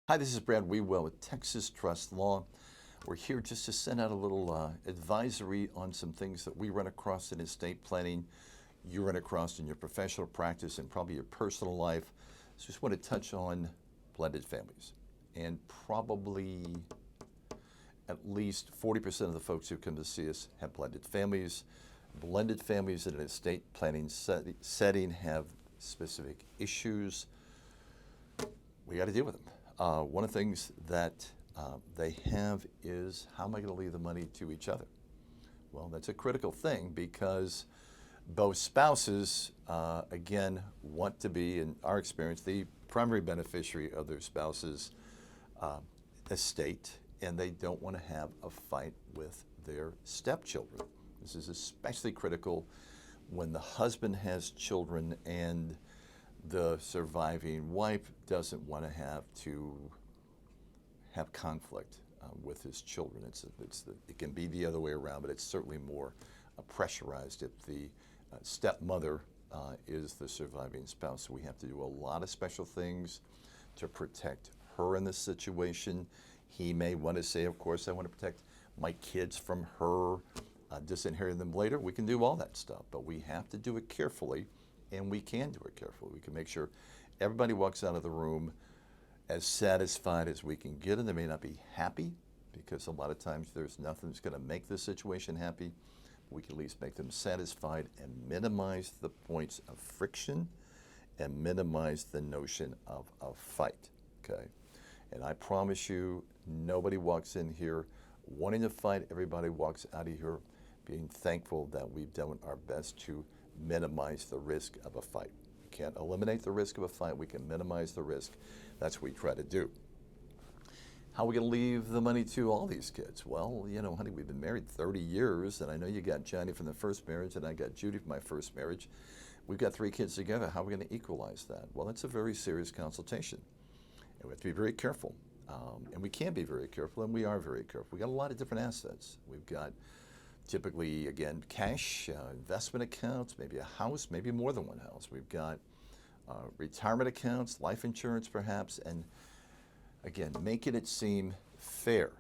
Hi, this is Brad Wewell with Texas Trust Law. We're here just to send out a little advisory on some things that we run across in estate planning, you run across in your professional practice and probably your personal life. So just want to touch on blended families. And probably at least 40% of the folks who come to see us have blended families. Blended families in an estate planning setting have specific issues. We got to deal with them. One of the things that they have is, how am I going to leave the money to each other? Well, that's a critical thing because both spouses, again, want to be, in our experience, the primary beneficiary of their spouse's estate, and they don't want to have a fight with their stepchildren. This is especially critical when the husband has children and the surviving wife doesn't want to have conflict with his children. It can be the other way around, but it's certainly more pressurized if the stepmother is the surviving spouse. So we have to do a lot of special things to protect her in this situation. He may want to say, of course, I want to protect my kids from her disinheriting them later. We can do all that stuff, but we have to do it carefully. And we can do it carefully. We can make sure everybody walks out of the room as satisfied as we can get, and they may not be happy because a lot of times there's nothing that's going to make the situation happy. We can at least make them satisfied and minimize the points of friction and minimize the notion of a fight, okay? And I promise you, nobody walks in here wanting to fight. Everybody walks out of here being thankful that we've done our best to minimize the risk of a fight. We can't eliminate the risk of a fight. We can minimize the risk. That's what we try to do. How are we going to leave the money to all these kids? Well, you know, honey, we've been married 30 years, and I know you got Johnny from the first marriage, and I got Judy from my first marriage. We've got 3 kids together. How are we going to equalize that? Well, that's a very serious consultation, and we have to be very careful. And we can be very careful, and we are very careful. We got a lot of different assets. We've got typically, again, cash, investment accounts, maybe a house, maybe more than one house. We've got retirement accounts, life insurance perhaps, and again, making it seem fair.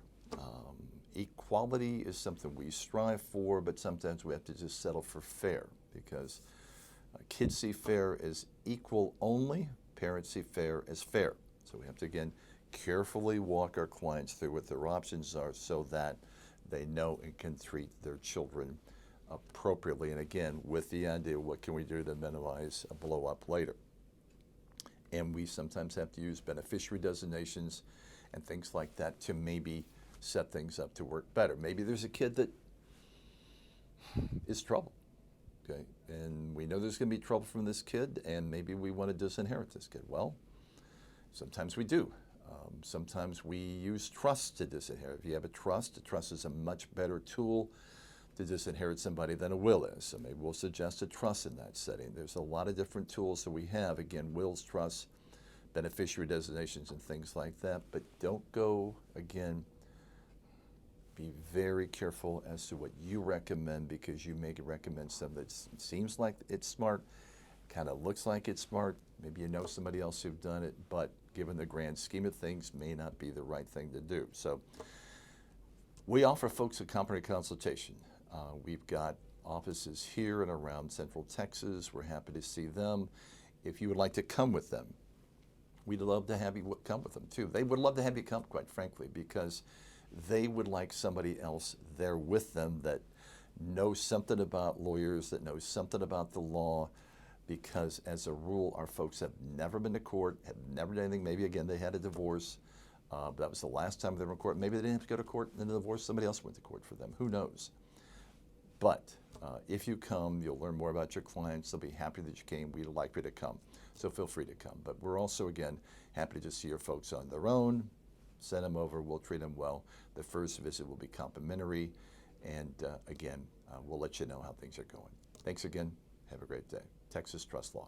Equality is something we strive for, but sometimes we have to just settle for fair because kids see fair as equal only, parents see fair as fair. So we have to, again, carefully walk our clients through what their options are so that they know and can treat their children appropriately. And again, with the idea, what can we do to minimize a blow up later? And we sometimes have to use beneficiary designations and things like that to maybe set things up to work better. Maybe there's a kid that is trouble, okay? And we know there's going to be trouble from this kid, and maybe we want to disinherit this kid. Well, sometimes we do. Sometimes we use trust to disinherit. If you have a trust is a much better tool to disinherit somebody than a will is. So maybe we'll suggest a trust in that setting. There's a lot of different tools that we have. Again, wills, trusts, beneficiary designations, and things like that. But don't go, again, be very careful as to what you recommend because you may recommend something that seems like it's smart, kind of looks like it's smart. Maybe you know somebody else who've done it, but given the grand scheme of things, may not be the right thing to do. So we offer folks a comprehensive consultation. We've got offices here and around Central Texas. We're happy to see them. If you would like to come with them, we'd love to have you come with them too. They would love to have you come, quite frankly, because they would like somebody else there with them that knows something about lawyers, that knows something about the law, because as a rule, our folks have never been to court, have never done anything. Maybe, again, they had a divorce. But that was the last time they were in court. Maybe they didn't have to go to court, and then the divorce, somebody else went to court for them. Who knows? But if you come, you'll learn more about your clients. They'll be happy that you came. We'd like you to come. So feel free to come. But we're also, again, happy to just see your folks on their own. Send them over. We'll treat them well. The first visit will be complimentary. And again, we'll let you know how things are going. Thanks again. Have a great day. Texas Trust Law.